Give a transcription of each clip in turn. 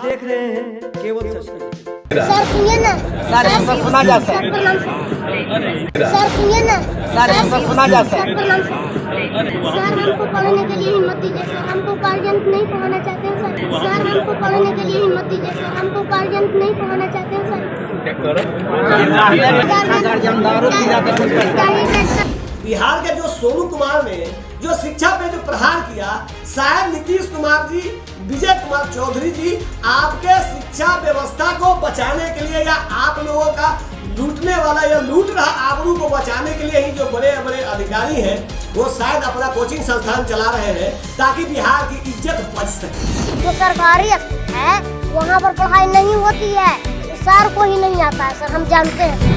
देख रहे हैं केवल सच न्यूज। सर सुनिए ना, सर यहाँ पर सुना जा सर प्रणाम सर। सर सुनिए ना, सर यहाँ पर सुना जा सर प्रणाम सर। हमको पढ़ने के लिए हिम्मत दीजिए सर, हमको गार्जियन नहीं पढ़ाना चाहते हैं सर। सर हमको पढ़ने के लिए हिम्मत दीजिए सर, हमको गार्जियन नहीं पढ़ाना चाहते हैं सर। बिहार के जो सोनू कुमार ने जो शिक्षा पे जो प्रहार किया, शायद नीतीश कुमार जी, विजय कुमार चौधरी जी आपके शिक्षा व्यवस्था को बचाने के लिए या आप लोगों का लूटने वाला या लूट रहा आबरू को बचाने के लिए ही जो बड़े बड़े अधिकारी हैं वो शायद अपना कोचिंग संस्थान चला रहे हैं ताकि बिहार की इज्जत बच सके। जो सरकारी है वहाँ पर पढ़ाई नहीं होती है, सर को ही नहीं आता है सर, हम जानते हैं।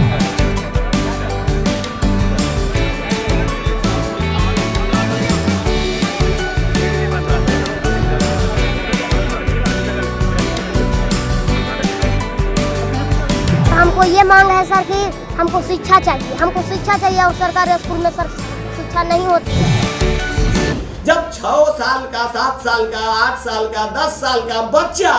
हमको ये मांग है सर कि हमको शिक्षा चाहिए, हमको शिक्षा चाहिए और सरकारी स्कूल में सर शिक्षा नहीं होती है। जब 6 साल का, 7 साल का, 8 साल का, 10 साल का बच्चा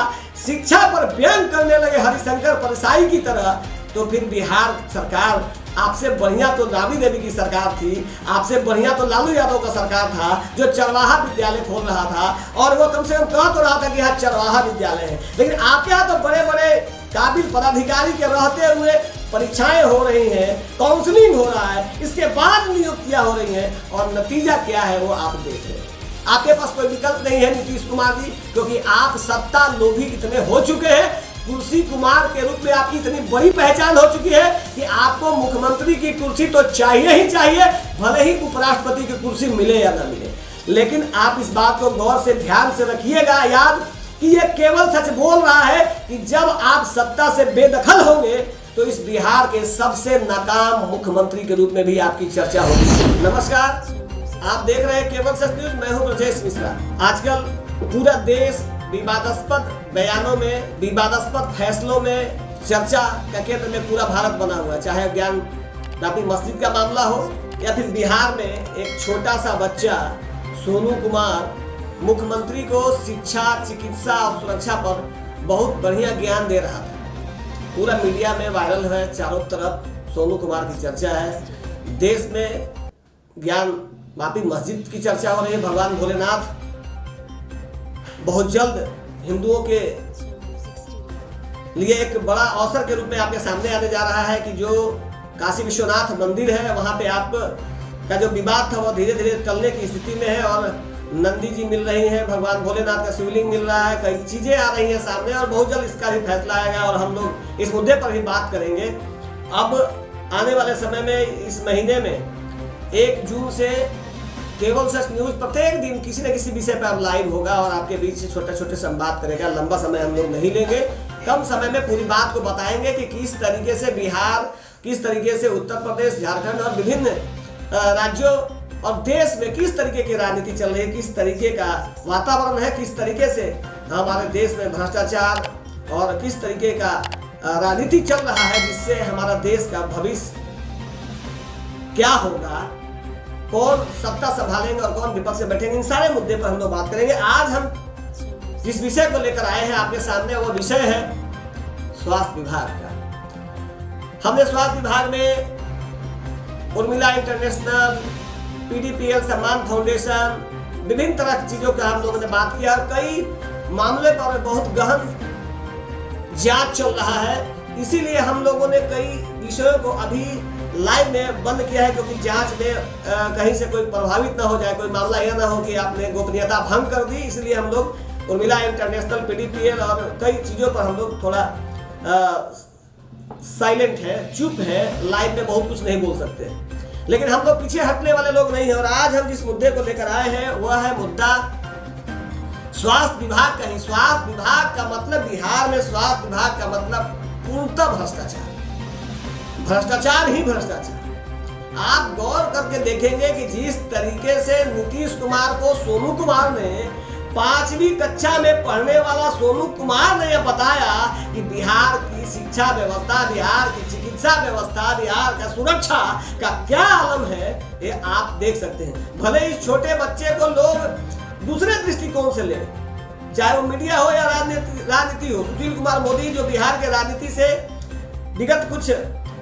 शिक्षा पर व्यंग करने लगे हरिशंकर परसाई की तरह, तो फिर बिहार सरकार आपसे बढ़िया तो राबड़ी देवी की सरकार थी, आपसे बढ़िया तो लालू यादव का सरकार था जो चरवाहा विद्यालय खोल रहा था और वो कम से कम कह तो रहा था कि यहाँ चरवाहा विद्यालय है। लेकिन आपके यहाँ तो बड़े बड़े काबिल पदाधिकारी के रहते हुए परीक्षाएं हो रही हैं, काउंसलिंग हो रहा है, इसके बाद नियुक्तियां हो रही हैं और नतीजा क्या है वो आप देख रहे हैं। आपके पास कोई विकल्प नहीं है नीतीश कुमार जी, क्योंकि आप सत्ता लोभी इतने हो चुके हैं, कुर्सी कुमार के रूप में आपकी इतनी बड़ी पहचान हो चुकी है कि आपको मुख्यमंत्री की कुर्सी तो चाहिए ही चाहिए, भले ही उपराष्ट्रपति की कुर्सी मिले या न मिले। लेकिन आप इस बात को गौर से ध्यान से रखिएगा याद कि ये केवल सच बोल रहा है कि जब आप सत्ता से बेदखल होंगे तो इस बिहार के सबसे नाकाम मुख्यमंत्री के रूप में भी आपकी चर्चा होगी। नमस्कार, आप देख रहे हैं केवल सच न्यूज, मैं हूं ब्रजेश मिश्रा। आजकल पूरा देश विवादास्पद बयानों में, विवादास्पद फैसलों में चर्चा का केंद्र में पूरा भारत बना हुआ है, चाहे ज्ञान वापी मस्जिद का मामला हो या फिर बिहार में एक छोटा सा बच्चा सोनू कुमार मुख्यमंत्री को शिक्षा, चिकित्सा और सुरक्षा पर बहुत बढ़िया ज्ञान दे रहा था। पूरा मीडिया में वायरल है, चारों तरफ सोनू कुमार की चर्चा है। देश में ज्ञान वापी मस्जिद की चर्चा हो रही है। भगवान भोलेनाथ बहुत जल्द हिंदुओं के लिए एक बड़ा अवसर के रूप में आपके सामने आने जा रहा है कि जो काशी विश्वनाथ मंदिर है वहाँ पे आप का जो विवाद था वो धीरे धीरे टलने की स्थिति में है और नंदी जी मिल रही हैं, भगवान भोलेनाथ का शिवलिंग मिल रहा है, कई चीजें आ रही हैं सामने और बहुत जल्द इसका भी फैसला आएगा और हम लोग इस मुद्दे पर भी बात करेंगे। अब आने वाले समय में इस महीने में 1 जून से केवल सच न्यूज प्रत्येक दिन किसी न किसी विषय पर लाइव होगा और आपके बीच से छोटे छोटे संवाद करेगा। लंबा समय हम लोग नहीं लेंगे, कम समय में पूरी बात को बताएंगे कि किस तरीके से बिहार, किस तरीके से उत्तर प्रदेश, झारखंड और विभिन्न राज्यों और देश में किस तरीके की राजनीति चल रही है, किस तरीके का वातावरण है, किस तरीके से हमारे देश में भ्रष्टाचार और किस तरीके का राजनीति चल रहा है, जिससे हमारा देश का भविष्य क्या होगा, कौन सत्ता संभालेंगे और कौन विपक्ष से बैठेंगे, इन सारे मुद्दे पर हम लोग बात करेंगे। आज हम जिस विषय को लेकर आए हैं आपके सामने वो विषय है स्वास्थ्य विभाग का। हमने स्वास्थ्य विभाग में उर्मिला इंटरनेशनल, PDPL सम्मान फाउंडेशन, विभिन्न तरह की चीजों का हम लोगों ने बात किया और कई मामले पर बहुत गहन जांच चल रहा है। इसीलिए हम लोगों ने कई विषयों को अभी लाइव में बंद किया है, क्योंकि जांच में कहीं से कोई प्रभावित ना हो जाए, कोई मामला यह ना हो कि आपने गोपनीयता भंग कर दी। इसलिए हम लोग उर्मिला इंटरनेशनल, PDPL और कई चीजों पर हम लोग थोड़ा साइलेंट है, चुप है, लाइव में बहुत कुछ नहीं बोल सकते। लेकिन हम लोग पीछे हटने वाले लोग नहीं हैं और आज हम जिस मुद्दे को लेकर आए हैं वह है मुद्दा स्वास्थ्य विभाग का ही। स्वास्थ्य विभाग का मतलब, बिहार में स्वास्थ्य विभाग का मतलब पूर्णतः भ्रष्टाचार, भ्रष्टाचार ही भ्रष्टाचार। आप गौर करके देखेंगे कि जिस तरीके से नीतीश कुमार को सोनू कुमार ने 5वीं कक्षा में पढ़ने वाला सोनू कुमार ने यह बताया कि बिहार की शिक्षा व्यवस्था, बिहार की चिकित्सा व्यवस्था, बिहार का सुरक्षा का क्या आलम है, ये आप देख सकते हैं। भले इस छोटे बच्चे को लोग दूसरे दृष्टिकोण से ले, चाहे वो मीडिया हो या राजनीति हो। सुशील कुमार मोदी जो बिहार के राजनीति से विगत कुछ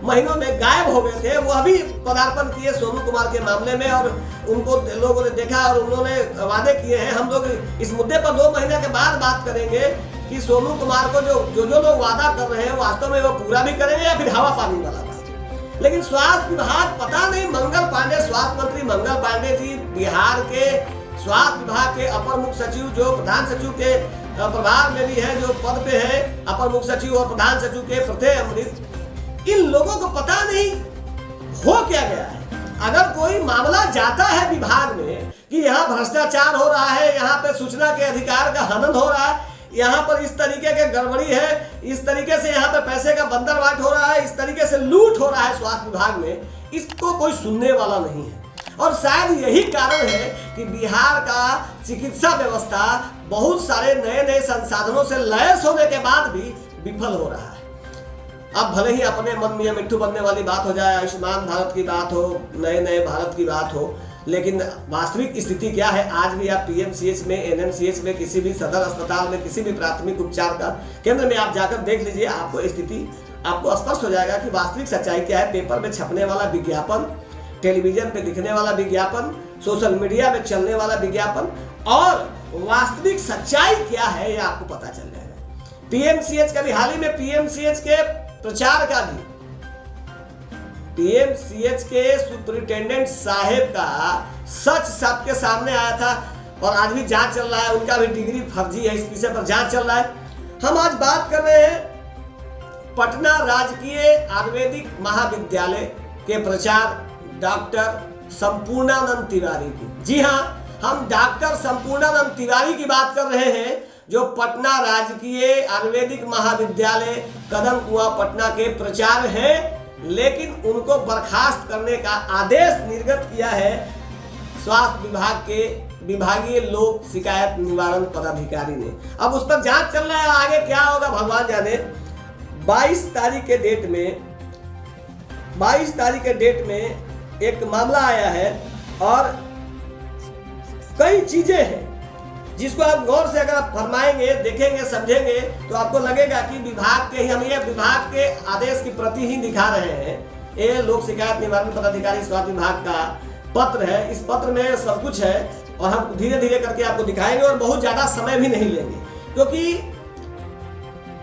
महीनों में गायब हो गए थे, वो अभी पदार्पण किए सोनू कुमार के मामले में, और उनको लोगों ने देखा और उन्होंने वादे किए हैं। हम लोग इस मुद्दे पर 2 महीने के बाद बात करेंगे कि सोनू कुमार को जो लोग वादा कर रहे हैं वास्तव में वो पूरा भी करेंगे या फिर हवा पानी वाला बात। लेकिन स्वास्थ्य विभाग, पता नहीं मंगल पांडे, स्वास्थ्य मंत्री मंगल पांडे जी बिहार के स्वास्थ्य विभाग के अपर मुख्य सचिव, जो प्रधान सचिव के प्रभार में भी है, जो पद पे है अपर मुख्य सचिव और प्रधान सचिव के प्रत्यय अमृत, इन लोगों को पता नहीं हो क्या गया है। अगर कोई मामला जाता है विभाग में कि यहाँ भ्रष्टाचार हो रहा है, यहाँ पे सूचना के अधिकार का हनन हो रहा है, यहाँ पर इस तरीके के गड़बड़ी है, इस तरीके से यहाँ पे पैसे का बंदरबाट हो रहा है, इस तरीके से लूट हो रहा है स्वास्थ्य विभाग में, इसको कोई सुनने वाला नहीं है। और शायद यही कारण है कि बिहार का चिकित्सा व्यवस्था बहुत सारे नए नए संसाधनों से लैस होने के बाद भी विफल हो रहा है। अब भले ही अपने मन में मिट्टू बनने वाली बात हो जाए, आयुष्मान भारत की बात हो, नए नए भारत की बात हो, लेकिन वास्तविक स्थिति क्या है? आज भी आप पीएमसीएच में, एनएमसीएच में, किसी भी सदर अस्पताल में, किसी भी प्राथमिक उपचार का केंद्र में आप जाकर देख लीजिए, आपको स्थिति आपको स्पष्ट हो जाएगा कि वास्तविक सच्चाई क्या है। पेपर में छपने वाला विज्ञापन, टेलीविजन पे दिखने वाला विज्ञापन, सोशल मीडिया में चलने वाला विज्ञापन और वास्तविक सच्चाई क्या है, ये आपको पता चल जाएगा। पीएमसीएच का भी हाल ही में पीएमसीएच के प्रचार का भी, पीएमसीएच के सुपरिटेंडेंट साहेब का सच सबके सामने आया था और आज भी जांच चल रहा है, उनका भी डिग्री फर्जी है, इस विषय पर जांच चल रहा है। हम आज बात कर रहे हैं पटना राजकीय आयुर्वेदिक महाविद्यालय के प्रचार डॉक्टर संपूर्णानंद तिवारी की। जी हाँ, हम डॉक्टर संपूर्णानंद तिवारी की बात कर रहे हैं, जो पटना राजकीय आयुर्वेदिक महाविद्यालय कदम कुआं पटना के प्राचार्य हैं, लेकिन उनको बर्खास्त करने का आदेश निर्गत किया है स्वास्थ्य विभाग के विभागीय लोक शिकायत निवारण पदाधिकारी ने। अब उस पर जांच चल रहा है, आगे क्या होगा भगवान जाने। 22 तारीख के डेट में एक मामला आया है और कई चीजें हैं जिसको आप गौर से अगर आप फरमाएंगे, देखेंगे, समझेंगे तो आपको लगेगा कि विभाग के ही, हम ये विभाग के आदेश की प्रति ही दिखा रहे हैं। ये लोक शिकायत निवारण पदाधिकारी स्वास्थ्य विभाग का पत्र है, इस पत्र में सब कुछ है और हम धीरे धीरे करके आपको दिखाएंगे और बहुत ज्यादा समय भी नहीं लेंगे, क्योंकि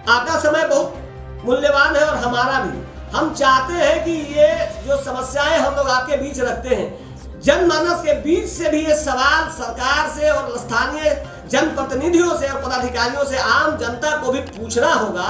आपका समय बहुत मूल्यवान है और हमारा भी। हम चाहते हैं कि ये जो समस्याएं हम लोग आपके बीच रखते हैं, जनमानस के बीच से भी ये सवाल सरकार से और स्थानीय जनप्रतिनिधियों से और पदाधिकारियों से, आम जनता को भी पूछना होगा,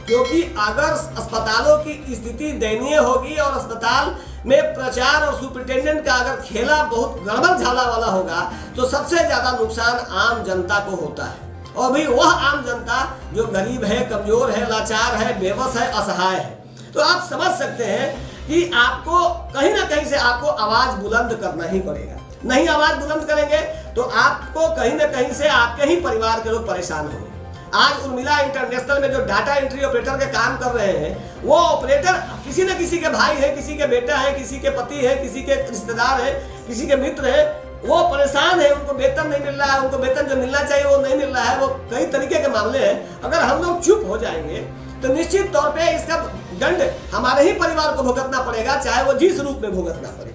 क्योंकि अगर अस्पतालों की स्थिति दयनीय होगी और अस्पताल में प्रचार और सुपरिटेंडेंट का अगर खेला बहुत गड़बड़ झाला वाला होगा तो सबसे ज्यादा नुकसान आम जनता को होता है। और भी वह आम जनता जो गरीब है, कमजोर है, लाचार है, बेबस है, असहाय है। तो आप समझ सकते हैं कि आपको कहीं ना कहीं से आपको आवाज बुलंद करना ही पड़ेगा। नहीं आवाज बुलंद करेंगे तो आपको कहीं ना कहीं से आपके ही परिवार के लोग परेशान होंगे। आज उर्मिला इंटरनेशनल में जो डाटा एंट्री ऑपरेटर के काम कर रहे हैं, वो ऑपरेटर किसी न किसी के भाई है, किसी के बेटा है, किसी के पति है, किसी के रिश्तेदार है, किसी के मित्र है, वो परेशान है, उनको वेतन नहीं मिल रहा है, उनको वेतन जो मिलना चाहिए वो नहीं मिल रहा है। वो कई तरीके के मामले हैं। अगर हम लोग चुप हो जाएंगे तो निश्चित तौर पे इसका दंड हमारे ही परिवार को भुगतना पड़ेगा, चाहे वो जिस रूप में भुगतना पड़े।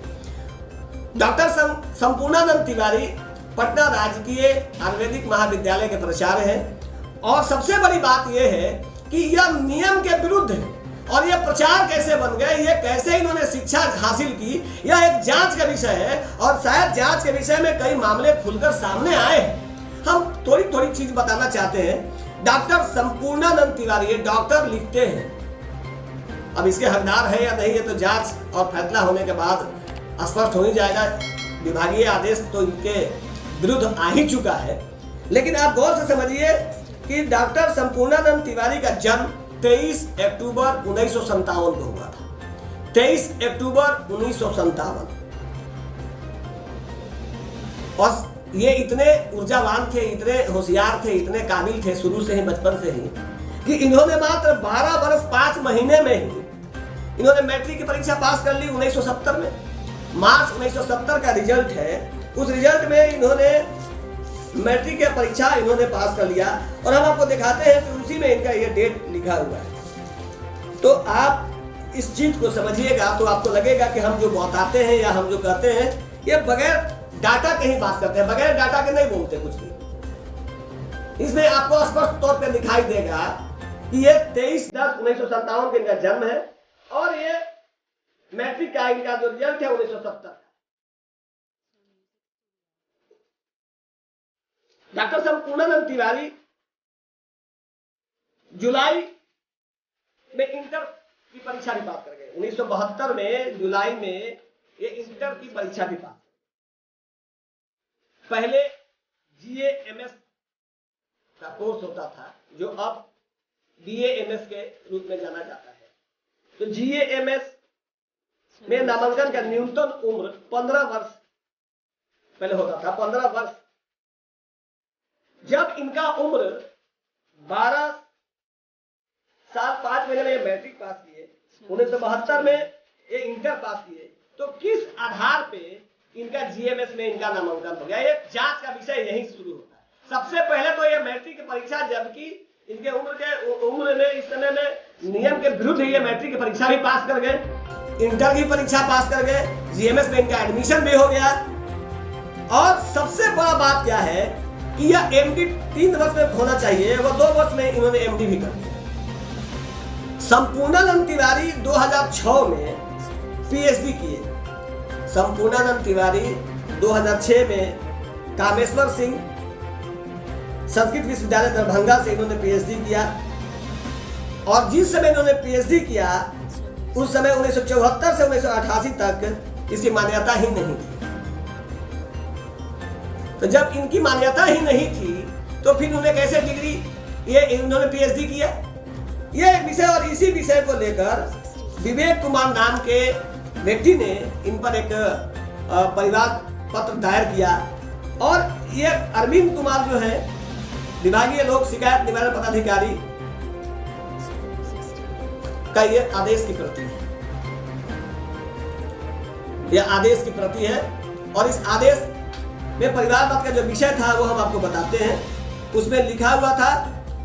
डॉक्टर संपूर्णानंद तिवारी पटना राजकीय आयुर्वेदिक महाविद्यालय के प्राचार्य हैं और सबसे बड़ी बात यह है कि यह नियम के विरुद्ध है। और यह प्रचार कैसे बन गए, ये कैसे इन्होंने शिक्षा हासिल की, यह एक जांच का विषय है और शायद जांच के विषय में कई मामले खुलकर सामने आए हैं। हम थोड़ी थोड़ी चीज बताना चाहते हैं। डॉक्टर संपूर्णानंद तिवारी, ये डॉक्टर लिखते हैं, अब इसके हकदार है या नहीं ये तो जांच और फैसला होने के बाद स्पष्ट हो ही जाएगा। विभागीय आदेश तो इनके विरुद्ध आ ही चुका है, लेकिन आप गौर से समझिए कि डॉक्टर संपूर्णानंद तिवारी का जन्म 23 अक्टूबर 1957 को हुआ था। 23 अक्टूबर 1957। और ये इतने ऊर्जावान थे, इतने होशियार थे, इतने काबिल थे शुरू से ही, बचपन से ही, कि इन्होंने मात्र 12 वर्ष 5 महीने में ही इन्होंने मैट्रिक की परीक्षा पास कर ली 1970 में। मार्च 1970 का रिजल्ट है। उस रिजल्ट में इन्होंने मैट्रिक की परीक्षा इन्होंने पास कर लिया और हम आपको दिखाते हैं कि उसी में इनका ये डेट लिखा हुआ है। तो आप इस चीज को समझिएगा तो आपको लगेगा कि हम जो बताते हैं या हम जो कहते हैं ये बगैर डाटा के ही बात करते हैं, बगैर डाटा के नहीं बोलते कुछ भी। इसमें आपको स्पष्ट तौर पर दिखाई देगा कि ये 23/10/1957 का इनका जन्म है और ये मैट्रिक का इनका जो रिजल्ट है 1970 का। डॉक्टर संपूर्णानंद तिवारी जुलाई में इंटर की परीक्षा भी पास कर गए। 1972 में जुलाई में ये इंटर की परीक्षा भी पास। पहले GA-MS का कोर्स होता था जो अब BA-MS के रूप में जाना जाता है। तो GA-MS में नामांकन का न्यूनतम उम्र 15 वर्ष पहले होता था, 15 वर्ष। जब इनका उम्र 12 साल 5 महीने में मैट्रिक पास किए, 1972 में ये इंटर पास किए, तो किस आधार पे इनका GA-MS में इनका नामांकन हो गया? ये जांच का विषय यही शुरू होता है। सबसे पहले तो ये मैट्रिक की परीक्षा, जबकि इनके उम्र में इस समय में नियम के विरुद्ध ये मैट्रिक की परीक्षा भी पास कर गए, इंटर की परीक्षा पास कर गए, GA-MS में इनका एडमिशन भी हो गया। और सबसे बड़ा बात क्या है कि यह MD 3 वर्ष में होना चाहिए, वो 2 वर्ष में इन्होंने MD भी कर दिया। संपूर्णानंद तिवारी 2006 में PhD किए। संपूर्णानंद तिवारी 2006 में कामेश्वर सिंह संस्कृत विश्वविद्यालय दरभंगा से इन्होंने PhD किया और जिस समय इन्होंने PhD किया उस समय 1974 से 1988 तक इसकी मान्यता ही नहीं थी। तो जब इनकी मान्यता ही नहीं थी तो फिर उन्हें कैसे डिग्री ये इन्होंने PhD किया? ये विषय और इसी विषय को लेकर विवेक कुमार नाम के व्यक्ति ने इन पर एक परिवाद पत्र दायर किया और ये अरविंद कुमार जो है विभागीय लोक शिकायत निवारण पदाधिकारी का ये आदेश की प्रति है। यह आदेश की प्रति है और इस आदेश में परिवारवाद का जो विषय था वो हम आपको बताते हैं। उसमें लिखा हुआ था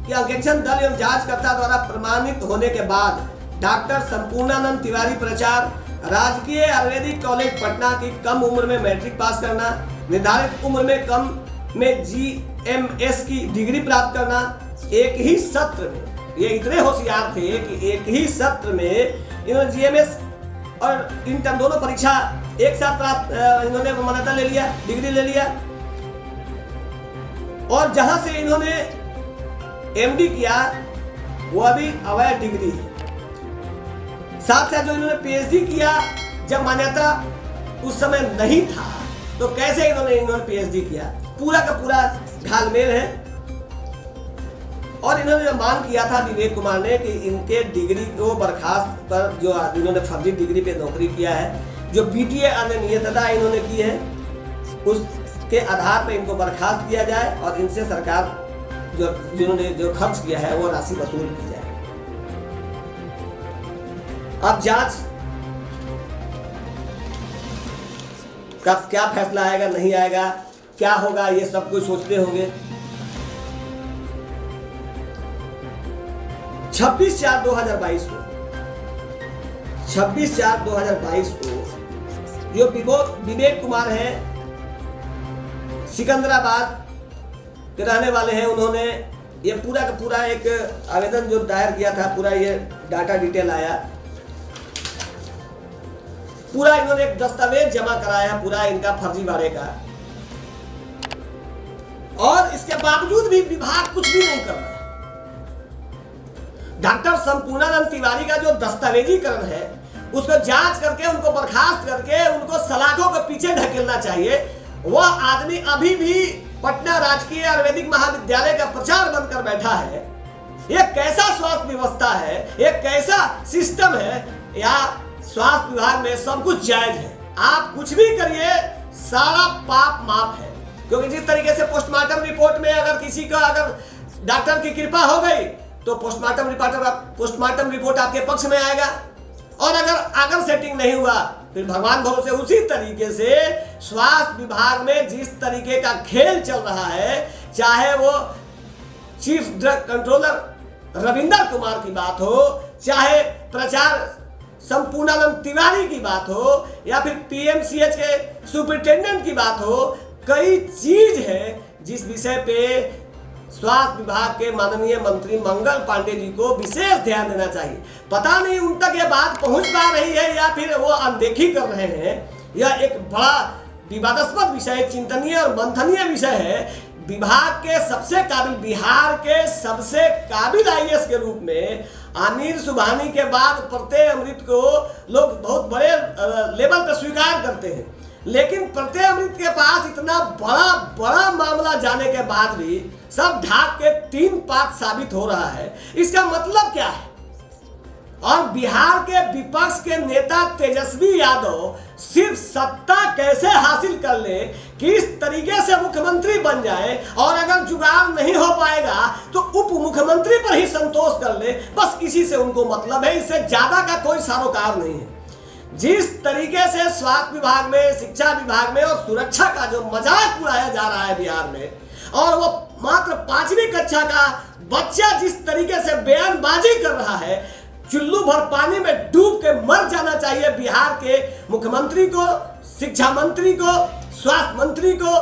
कि अंकेक्षण दल एवं जांचकर्ता द्वारा प्रमाणित होने के बाद डॉक्टर संपूर्णानंद तिवारी प्रचार राजकीय आयुर्वेदिक कॉलेज पटना की कम उम्र में मैट्रिक पास करना, निर्धारित उम्र में कम में GMS की डिग्री प्राप्त करना, एक ही सत्र में, ये इतने होशियार थे कि एक ही सत्र में इन्होंने GMS और इंटर दोनों परीक्षा एक साथ प्राप्त इन्होंने मान्यता ले लिया, डिग्री ले लिया। और जहां से इन्होंने MD किया वो अभी अवैध डिग्री है। साथ साथ जो इन्होंने PhD किया जब मान्यता उस समय नहीं था तो कैसे इन्होंने PhD किया, पूरा का पूरा घालमेल है। और इन्होंने मांग किया था विवेक कुमार ने कि इनके डिग्री को बर्खास्त पर जो इन्होंने फर्जी डिग्री पे नौकरी किया है, जो BTA अनियमितता इन्होंने की है, उसके आधार पर इनको बर्खास्त किया जाए और इनसे सरकार जिन्होंने जो खर्च किया है वो राशि वसूल की जाए। अब जांच का क्या फैसला आएगा नहीं आएगा, क्या होगा, ये सब कुछ सोचते होंगे। 26/4/2022 को जो विवेक कुमार हैं सिकंदराबाद के रहने वाले हैं, उन्होंने ये पूरा का पूरा एक आवेदन जो दायर किया था, पूरा ये डाटा डिटेल आया, पूरा इन्होंने एक दस्तावेज जमा कराया पूरा इनका फर्जीवाड़े का। और इसके बावजूद भी विभाग कुछ भी नहीं कर रहा है। डॉक्टर संपूर्णानंद तिवारी का जो दस्तावेजीकरण है उसको जांच करके उनको बर्खास्त करके उनको सलाखों के पीछे ढकेलना चाहिए। वह आदमी अभी भी पटना राजकीय आयुर्वेदिक महाविद्यालय का प्रचार बनकर बैठा है। यह कैसा स्वास्थ्य व्यवस्था है, यह कैसा सिस्टम है? या स्वास्थ्य विभाग में सब कुछ जायज है, आप कुछ भी करिए सारा पाप माफ है। क्योंकि जिस तरीके से पोस्टमार्टम रिपोर्ट में अगर किसी का अगर डॉक्टर की कृपा हो गई तो पोस्टमार्टम रिपोर्ट आपके पक्ष में आएगा, और अगर सेटिंग नहीं हुआ फिर भगवान भरोसे उसी तरीके से स्वास्थ्य विभाग में जिस तरीके का खेल चल रहा है, चाहे वो chief drug controller Ravinder Kumar की बात हो, चाहे प्रचार संपूर्णानंद तिवारी की बात हो, या फिर पीएमसीएच के सुपरिटेंडेंट की बात हो, कई चीज है जिस विषय पे स्वास्थ्य विभाग के माननीय मंत्री मंगल पांडे जी को विशेष ध्यान देना चाहिए। पता नहीं उन तक ये बात पहुंच पा रही है या फिर वो अनदेखी कर रहे हैं। यह एक बड़ा विवादास्पद विषय, चिंतनीय और मंथनीय विषय है। विभाग के सबसे काबिल, बिहार के सबसे काबिल आईएएस के रूप में आमिर सुबहानी के बाद प्रत्यय अमृत को लोग बहुत बड़े लेवल पर स्वीकार करते हैं, लेकिन प्रत्यय अमृत के पास इतना बड़ा मामला जाने के बाद भी सब ढाक के 3 पात साबित हो रहा है। इसका मतलब क्या है? और बिहार के विपक्ष के नेता तेजस्वी यादव सिर्फ सत्ता कैसे हासिल कर ले, किस तरीके से मुख्यमंत्री बन जाए, और अगर जुगाड़ नहीं हो पाएगा तो उप मुख्यमंत्री पर ही संतोष कर ले, बस इसी से उनको मतलब है। इससे ज्यादा का कोई सरोकार नहीं है। जिस तरीके से स्वास्थ्य विभाग में, शिक्षा विभाग में और सुरक्षा का जो मजाक उड़ाया जा रहा है बिहार में, और वो मात्र 5वीं कक्षा का बच्चा जिस तरीके से बयानबाजी कर रहा है, चुल्लू भर पानी में डूब के मर जाना चाहिए बिहार के मुख्यमंत्री को, शिक्षा मंत्री को, स्वास्थ्य मंत्री को,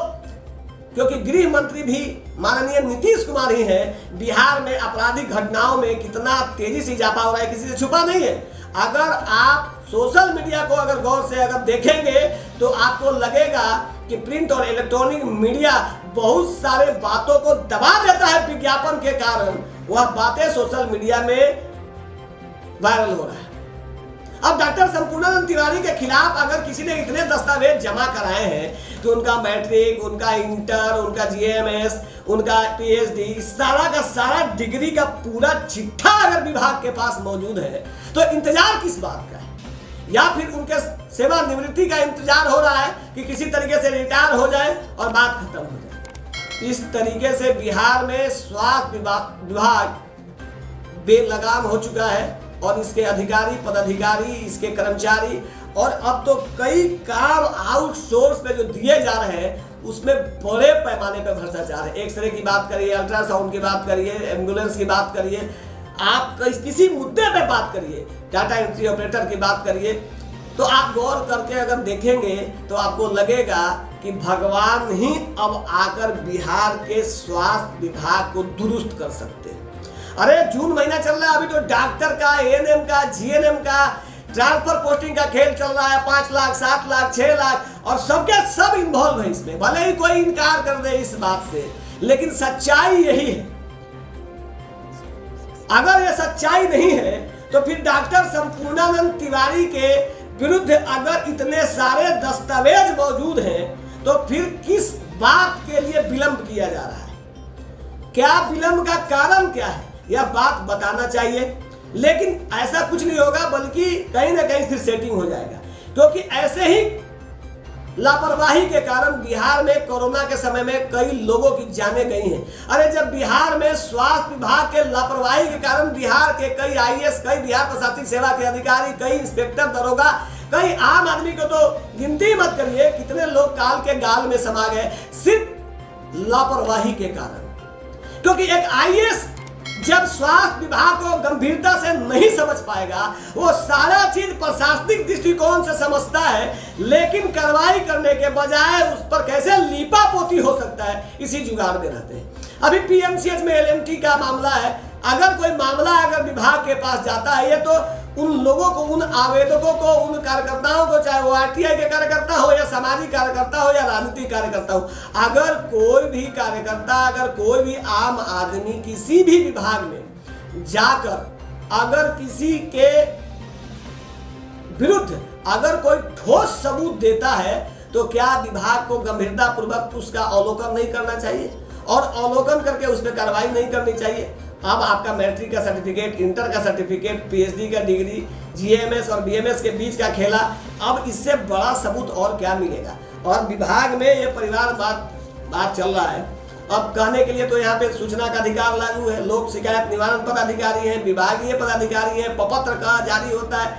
क्योंकि गृह मंत्री भी माननीय नीतीश कुमार ही हैं। बिहार में आपराधिक घटनाओं में कितना तेजी से इजाफा हो रहा है, किसी से छुपा नहीं है। अगर आप सोशल मीडिया को अगर गौर से अगर देखेंगे तो आपको लगेगा कि प्रिंट और इलेक्ट्रॉनिक मीडिया बहुत सारे बातों को दबा देता है विज्ञापन के कारण। वह बातें सोशल मीडिया में वायरल हो रहा है। अब डॉक्टर संपूर्णानंद तिवारी के खिलाफ अगर किसी ने इतने दस्तावेज जमा कराए हैं तो उनका मैट्रिक, उनका इंटर, उनका जीएमएस, उनका पीएचडी, सारा का सारा डिग्री का पूरा चिट्ठा अगर विभाग के पास मौजूद है तो इंतजार किस बात का है? या फिर उनके सेवानिवृत्ति का इंतजार हो रहा है कि किसी तरीके से रिटायर हो जाए और बात खत्म हो जाए। इस तरीके से बिहार में स्वास्थ्य विभाग बेलगाम हो चुका है, और इसके अधिकारी, पदाधिकारी, इसके कर्मचारी, और अब तो कई काम आउटसोर्स में जो दिए जा रहे हैं उसमें बड़े पैमाने पर भ्रष्टाचार है। एक्सरे की बात करिए, अल्ट्रासाउंड की बात करिए, एम्बुलेंस की बात करिए, आप किसी मुद्दे पे बात करिए, डाटा एंट्री ऑपरेटर की बात करिए, तो आप गौर करके अगर देखेंगे तो आपको लगेगा कि भगवान ही अब आकर बिहार के स्वास्थ्य विभाग को दुरुस्त कर सकते हैं। अरे जून महीना चल रहा है, अभी तो डॉक्टर का, एएनएम का, जीएनएम का ट्रांसफर पोस्टिंग का खेल चल रहा है। 5 लाख, 7 लाख, 6 लाख, और सबके सब इन्वॉल्व है इसमें। भले ही कोई इनकार कर दे इस बात से, लेकिन सच्चाई यही है। अगर ये सच्चाई नहीं है तो फिर डॉक्टर संपूर्णानंद तिवारी के विरुद्ध अगर इतने सारे दस्तावेज मौजूद हैं तो फिर किस बात के लिए विलंब किया जा रहा है? क्या विलंब का कारण क्या है? यह बात बताना चाहिए। लेकिन ऐसा कुछ नहीं होगा, बल्कि कहीं ना कहीं फिर सेटिंग हो जाएगा, क्योंकि ऐसे ही लापरवाही के कारण बिहार में कोरोना के समय में कई लोगों की जानें गई हैं। अरे जब बिहार में स्वास्थ्य विभाग के लापरवाही के कारण बिहार के कई आईएएस, कई बिहार प्रशासनिक सेवा के अधिकारी, कई इंस्पेक्टर, दरोगा, कई आम आदमी को तो गिनती मत करिए कितने लोग काल के गाल में समा गए सिर्फ लापरवाही के कारण। क्योंकि एक आईएएस जब स्वास्थ्य विभाग को गंभीरता से नहीं समझ पाएगा, वो सारा चीज प्रशासनिक दृष्टिकोण से समझता है, लेकिन कार्रवाई करने के बजाय उस पर कैसे लीपा पोती हो सकता है, इसी जुगाड़ में रहते हैं। अभी पीएमसीएच में एलएमटी का मामला है। अगर कोई मामला अगर विभाग के पास जाता है, ये तो उन लोगों को, उन आवेदकों को, उन कार्यकर्ताओं को, चाहे वो आरटीआई के कार्यकर्ता हो या सामाजिक कार्यकर्ता हो या राजनीतिक कार्यकर्ता हो, अगर कोई भी कार्यकर्ता, अगर कोई भी आम आदमी किसी भी विभाग में जाकर अगर किसी के विरुद्ध अगर कोई ठोस सबूत देता है तो क्या विभाग को गंभीरता पूर्वक उसका अवलोकन नहीं करना चाहिए और अवलोकन करके उस पर कार्रवाई नहीं करनी चाहिए? अब आपका मैट्रिक का सर्टिफिकेट, इंटर का सर्टिफिकेट, पीएचडी का डिग्री, जीएमएस और बीएमएस के बीच का खेला, अब इससे बड़ा सबूत और क्या मिलेगा? और विभाग में ये परिवार बात चल रहा है। अब कहने के लिए तो यहाँ पे सूचना का अधिकार लागू है, लोक शिकायत निवारण पदाधिकारी हैं, विभागीय पदाधिकारी हैं, प्रपत्र का जारी होता है,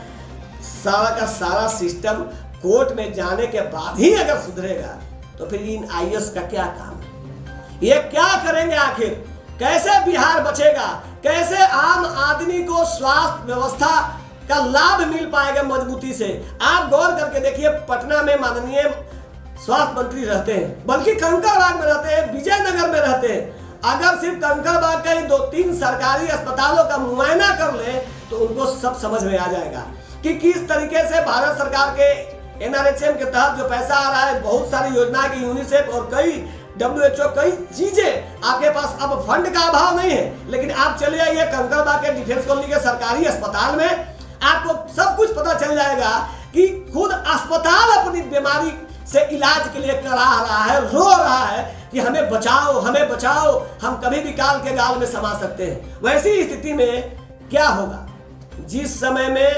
सारा का सारा सिस्टम कोर्ट में जाने के बाद ही अगर सुधरेगा तो फिर इन आईएएस का क्या काम है? ये क्या करेंगे आखिर? कैसे बिहार बचेगा? कैसे आम आदमी को स्वास्थ्य व्यवस्था का लाभ मिल पाएगा मजबूती से? आप गौर करके देखिए, पटना में माननीय स्वास्थ्य मंत्री रहते हैं, बल्कि कंकड़बाग में रहते हैं, विजयनगर में रहते हैं। अगर सिर्फ कंकड़बाग का ही 2-3 सरकारी अस्पतालों का मुआयना कर ले तो उनको सब समझ में आ जाएगा कि किस तरीके से भारत सरकार के NRHM के तहत जो पैसा आ रहा है, बहुत सारी योजनाएं की, यूनिसेफ और कई WHO, कई चीजें आपके पास अब फंड का अभाव नहीं है। लेकिन आप चले आइए कंकड़बाग के डिफेंस कॉलोनी के सरकारी अस्पताल में, आपको सब कुछ पता चल जाएगा कि खुद अस्पताल अपनी बीमारी से इलाज के लिए करा रहा है, रो रहा है कि हमें बचाओ, हमें बचाओ, हम कभी भी काल के गाल में समा सकते हैं। वैसी स्थिति में क्या होगा? जिस समय में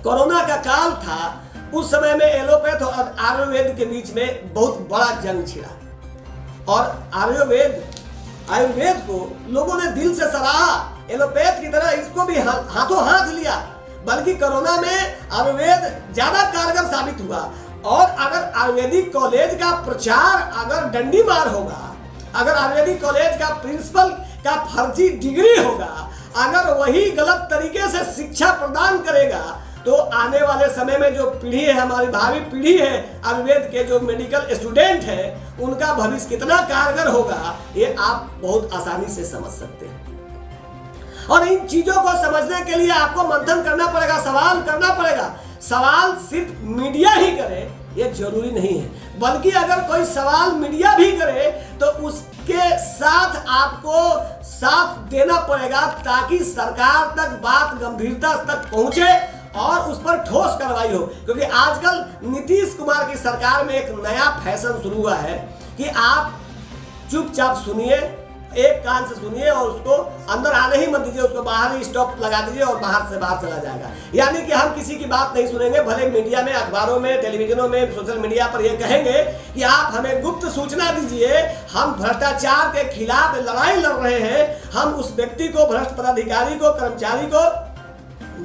कोरोना का काल था, उस समय में एलोपैथ और आयुर्वेद के बीच में बहुत बड़ा जंग छिड़ा और आयुर्वेद को लोगों ने दिल से सराहा। एलोपैथ की तरह इसको भी हाथों हाथ लिया, बल्कि कोरोना में आयुर्वेद ज्यादा कारगर साबित हुआ। और अगर आयुर्वेदिक कॉलेज का प्रचार अगर डंडी मार होगा, अगर आयुर्वेदिक कॉलेज का प्रिंसिपल का फर्जी डिग्री होगा, अगर वही गलत तरीके से शिक्षा प्रदान करेगा, तो आने वाले समय में जो पीढ़ी है, हमारी भावी पीढ़ी है, आयुर्वेद के जो मेडिकल स्टूडेंट हैं, उनका भविष्य कितना कारगर होगा, ये आप बहुत आसानी से समझ सकते हैं। और इन चीजों को समझने के लिए आपको मंथन करना पड़ेगा, सवाल करना पड़ेगा। सवाल सिर्फ मीडिया ही करे ये जरूरी नहीं है, बल्कि अगर कोई सवाल मीडिया भी करे तो उसके साथ आपको साथ देना पड़ेगा, ताकि सरकार तक बात गंभीरता तक पहुंचे और उस पर ठोस कार्रवाई हो। क्योंकि आजकल नीतीश कुमार की सरकार में एक नया फैशन शुरू हुआ है कि आप चुपचाप सुनिए, एक कान से सुनिए और उसको अंदर आने ही मत दीजिए, उसको बाहर ही स्टॉप लगा दीजिए और बाहर से बाहर चला जाएगा। यानी कि हम किसी की बात नहीं सुनेंगे, भले मीडिया में, अखबारों में, टेलीविजनों में, सोशल मीडिया पर ये कहेंगे कि आप हमें गुप्त सूचना दीजिए, हम भ्रष्टाचार के खिलाफ लड़ाई लड़ रहे हैं, हम उस व्यक्ति को, भ्रष्ट पदाधिकारी को, कर्मचारी को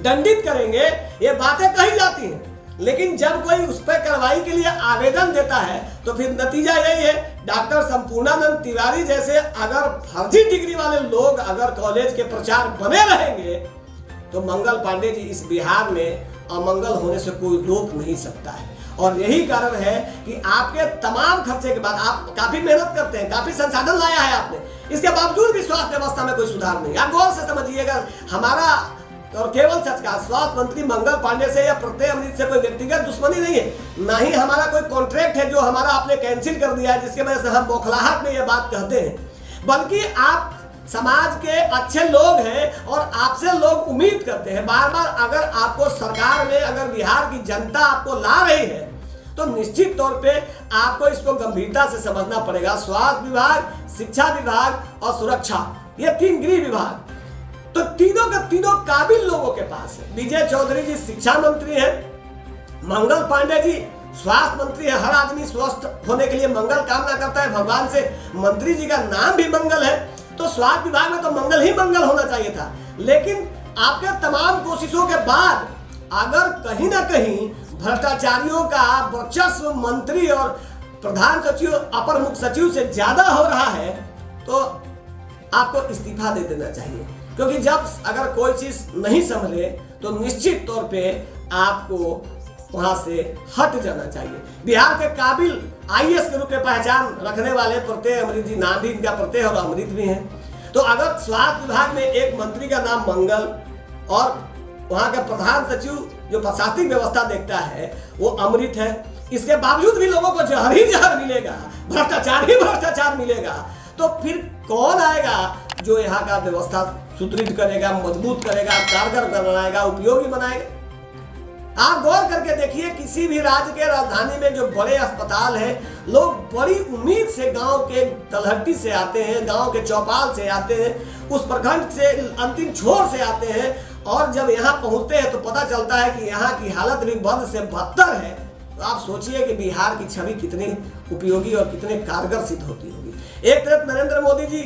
दंडित करेंगे, ये बातें कही जाती हैं। लेकिन जब कोई उस पर कार्रवाई के लिए आवेदन देता है तो फिर नतीजा यही है, डॉक्टर संपूर्णानंद तिवारी जैसे अगर फर्जी डिग्री वाले लोग अगर कॉलेज के प्रचार बने रहेंगे तो मंगल पांडे जी इस बिहार में अमंगल होने से कोई रोक नहीं सकता है। और यही कारण है कि आपके तमाम खर्चे के बाद, आप काफी मेहनत करते हैं, काफी संसाधन लाया है आपने, इसके बावजूद भी स्वास्थ्य व्यवस्था में कोई सुधार नहीं। आप गौर से समझिएगा, हमारा और केवल सच का स्वास्थ्य मंत्री मंगल पांडे से या प्रत्यय अमृत से कोई व्यक्तिगत दुश्मनी नहीं है, ना ही हमारा कोई कॉन्ट्रैक्ट है जो हमारा आपने कैंसिल कर दिया है, जिसकी वजह से हम बौखलाहट में ये बात कहते हैं। बल्कि आप समाज के अच्छे लोग हैं और आपसे लोग उम्मीद करते हैं बार बार। अगर आपको सरकार में, अगर बिहार की जनता आपको ला रही है तो निश्चित तौर पे आपको इसको गंभीरता से समझना पड़ेगा। स्वास्थ्य विभाग, शिक्षा विभाग और सुरक्षा, ये 3 गृह विभाग, तो तीनों के तीनों काबिल लोगों के पास है। विजय चौधरी जी शिक्षा मंत्री है, मंगल पांडे जी स्वास्थ्य मंत्री है। हर आदमी स्वस्थ होने के लिए मंगल कामना करता है भगवान से, मंत्री जी का नाम भी मंगल है, तो स्वास्थ्य विभाग में तो मंगल ही मंगल होना चाहिए था। लेकिन आपके तमाम कोशिशों के बाद अगर कहीं ना कहीं भ्रष्टाचारियों का वर्चस्व मंत्री और प्रधान सचिव, अपर मुख्य सचिव से ज्यादा हो रहा है तो आपको इस्तीफा दे देना चाहिए। क्योंकि जब अगर कोई चीज नहीं संभले तो निश्चित तौर पे आपको वहां से हट जाना चाहिए। बिहार के काबिल आईएएस के रूप में पहचान रखने वाले प्रत्यय अमृत जी, नाम भी इनका प्रत्यय और अमृत भी है। तो अगर स्वास्थ्य विभाग में एक मंत्री का नाम मंगल और वहां का प्रधान सचिव जो प्रशासनिक व्यवस्था देखता है वो अमृत है, इसके बावजूद भी लोगों को जहर ही जहर मिलेगा, भ्रष्टाचार ही भ्रष्टाचार मिलेगा, तो फिर कौन आएगा जो यहाँ का व्यवस्था सुदृढ़ करेगा, मजबूत करेगा, कारगर बनाएगा, उपयोगी बनाएगा? आप गौर करके देखिए, किसी भी राज्य के राजधानी में जो बड़े अस्पताल हैं, लोग बड़ी उम्मीद से गांव के तलहटी से आते हैं, गांव के चौपाल से आते हैं, उस प्रखंड से अंतिम छोर से आते हैं, और जब यहाँ पहुंचते हैं तो पता चलता है कि यहाँ की हालत भी बद से बदतर है। तो आप सोचिए कि बिहार की छवि कितनी उपयोगी और कितने कारगर सिद्ध होती होगी। एक तरफ नरेंद्र मोदी जी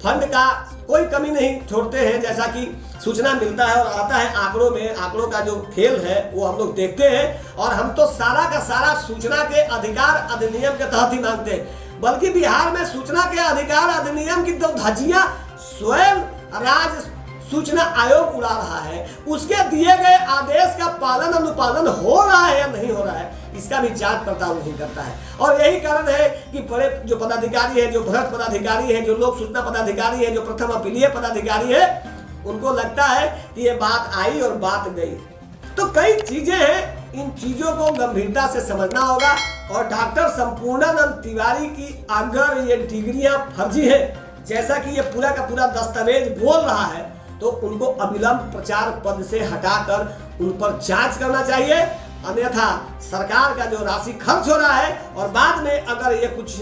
फंड का कोई कमी नहीं छोड़ते हैं। जैसा कि सूचना मिलता है और आता है आंकड़ों में, आंकड़ों का जो खेल है वो हम लोग देखते हैं और हम तो सारा का सारा सूचना के अधिकार अधिनियम के तहत ही मांगते हैं। बल्कि बिहार में सूचना के अधिकार अधिनियम की तो धज्जियां स्वयं राज्य सूचना आयोग उड़ा रहा है। उसके दिए गए आदेश का पालन अनुपालन हो रहा है या नहीं हो रहा है, इसका भी जांच पड़ताल नहीं करता है। और यही कारण है कि बड़े जो पदाधिकारी है, जो भ्रष्ट पदाधिकारी है, जो लोक सूचना पदाधिकारी है, जो प्रथम अपीलीय पदाधिकारी है, उनको लगता है कि ये बात आई और बात गई। तो कई चीजें हैं, इन चीजों को गंभीरता से समझना होगा। और डॉक्टर संपूर्णानंद तिवारी की अगर ये डिग्रियां फर्जी है, जैसा कि ये पूरा का पूरा दस्तावेज बोल रहा है, तो उनको अविलंब प्रचार पद से हटाकर उन पर जांच करना चाहिए। अन्यथा सरकार का जो राशि खर्च हो रहा है और बाद में अगर ये कुछ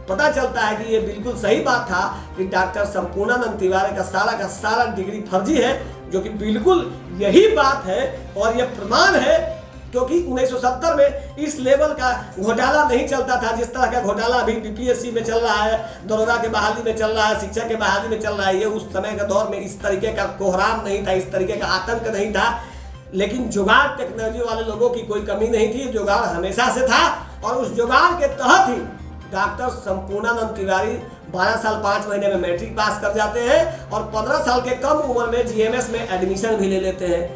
पता चलता है कि ये बिल्कुल सही बात था कि डॉक्टर संपूर्णानंद तिवारी का सारा डिग्री फर्जी है, जो कि बिल्कुल यही बात है और ये प्रमाण है। क्योंकि 1970 में इस लेवल का घोटाला नहीं चलता था जिस तरह का घोटाला अभी बीपीएससी में चल रहा है, दरोगा के बहाली में चल रहा है, शिक्षा के बहाली में चल रहा है। ये उस समय के दौर में इस तरीके का कोहराम नहीं था, इस तरीके का आतंक नहीं था। लेकिन जुगाड़ टेक्नोलॉजी वाले लोगों की कोई कमी नहीं थी, जुगाड़ हमेशा से था। और उस जुगाड़ के तहत ही डॉक्टर संपूर्णानंद तिवारी 12 साल 5 महीने में मैट्रिक पास कर जाते हैं और 15 साल के कम उम्र में जीएमएस में एडमिशन भी ले लेते हैं।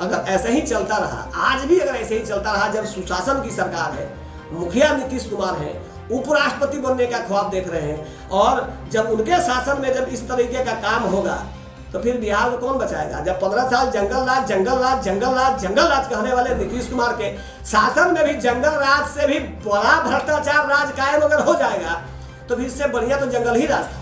अगर ऐसे ही चलता रहा, आज भी अगर ऐसे ही चलता रहा, जब सुशासन की सरकार है, मुखिया नीतीश कुमार है, उपराष्ट्रपति बनने का ख्वाब देख रहे हैं, और जब उनके शासन में जब इस तरीके का काम होगा तो फिर बिहार में कौन बचाएगा? जब 15 साल जंगल राज कहने वाले नीतीश कुमार के शासन में भी जंगल राज से भी बड़ा भ्रष्टाचार राज कायम अगर हो जाएगा तो फिर इससे बढ़िया तो जंगल ही राज था।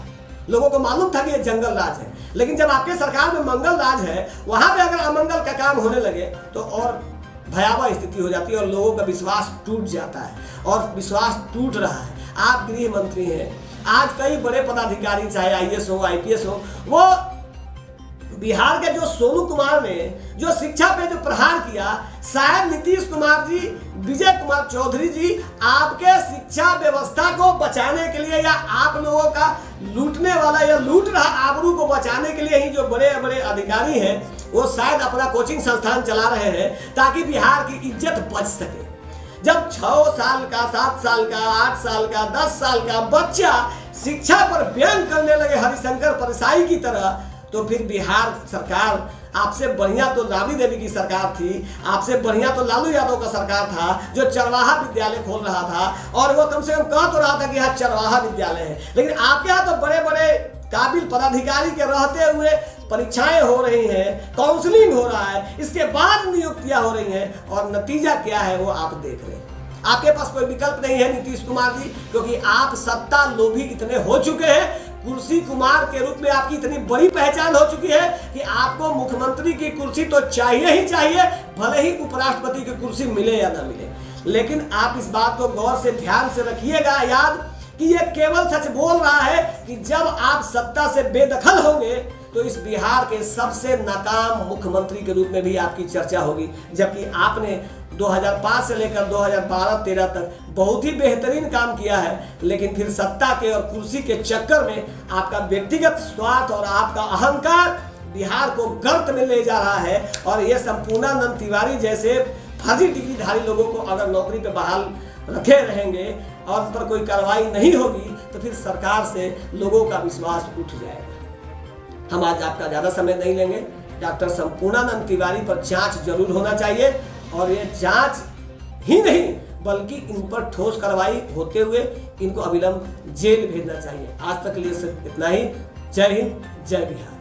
लोगों को मालूम था कि ये जंगल राज है। लेकिन जब आपके सरकार में मंगल राज है, वहां पे अगर अमंगल का काम होने लगे तो और भयावह स्थिति हो जाती है और लोगों का विश्वास टूट जाता है। और विश्वास टूट रहा है। आप गृह मंत्री हैं, आज कई बड़े पदाधिकारी चाहे आईएएस हो, आईपीएस हो, वो बिहार के जो सोनू कुमार ने जो शिक्षा पे जो प्रहार किया, शायद नीतीश कुमार जी, विजय कुमार चौधरी जी आपके शिक्षा व्यवस्था को बचाने के लिए या आप लोगों का लूटने वाला या लूट रहा आबरू को बचाने के लिए ही जो बड़े बड़े अधिकारी हैं, वो शायद अपना कोचिंग संस्थान चला रहे हैं ताकि बिहार की इज्जत बच सके। जब 6 साल का, 7 साल का, 8 साल का, 10 साल का बच्चा शिक्षा पर व्यंग करने लगे हरिशंकर परसाई की तरह, तो फिर बिहार सरकार, आपसे बढ़िया तो राबड़ी देवी की सरकार थी, आपसे बढ़िया तो लालू यादव का सरकार था जो चरवाहा विद्यालय खोल रहा था और वो कम से कम कह तो रहा था कि यहाँ चरवाहा विद्यालय है। लेकिन आपके यहाँ तो बड़े बड़े काबिल पदाधिकारी के रहते हुए परीक्षाएं हो रही हैं, काउंसलिंग हो रहा है, इसके बाद नियुक्तियां हो रही हैं और नतीजा क्या है वो आप देख रहे हैं। आपके पास कोई विकल्प नहीं है नीतीश कुमार जी, क्योंकि आप सत्ता लोभी इतने हो चुके हैं। कुर्सी कुमार के रूप में आपकी इतनी बड़ी पहचान हो चुकी है कि आपको मुख्यमंत्री की कुर्सी तो चाहिए ही चाहिए, भले ही उपराष्ट्रपति की कुर्सी मिले या ना मिले। लेकिन आप इस बात को गौर से ध्यान से रखिएगा याद कि ये केवल सच बोल रहा है कि जब आप सत्ता से बेदखल होंगे तो इस बिहार के सबसे नाकाम मुख्यमंत्री के रूप में भी आपकी चर्चा होगी। जबकि आपने 2005 से लेकर 2012-13 तक बहुत ही बेहतरीन काम किया है, लेकिन फिर सत्ता के और कुर्सी के चक्कर में आपका व्यक्तिगत स्वार्थ और आपका अहंकार बिहार को गर्त में ले जा रहा है। और ये संपूर्णानंद तिवारी जैसे फर्जी डिग्रीधारी लोगों को अगर नौकरी पर बहाल रखे रहेंगे और उन पर कोई कार्रवाई नहीं होगी तो फिर सरकार से लोगों का विश्वास उठ जाएगा। हम आज आपका ज़्यादा समय नहीं लेंगे। डॉक्टर संपूर्णानंद तिवारी पर जांच जरूर होना चाहिए और ये जांच ही नहीं बल्कि इन पर ठोस कार्रवाई होते हुए इनको अविलंब जेल भेजना चाहिए। आज तक के लिए सिर्फ इतना ही। जय हिंद, जय बिहार।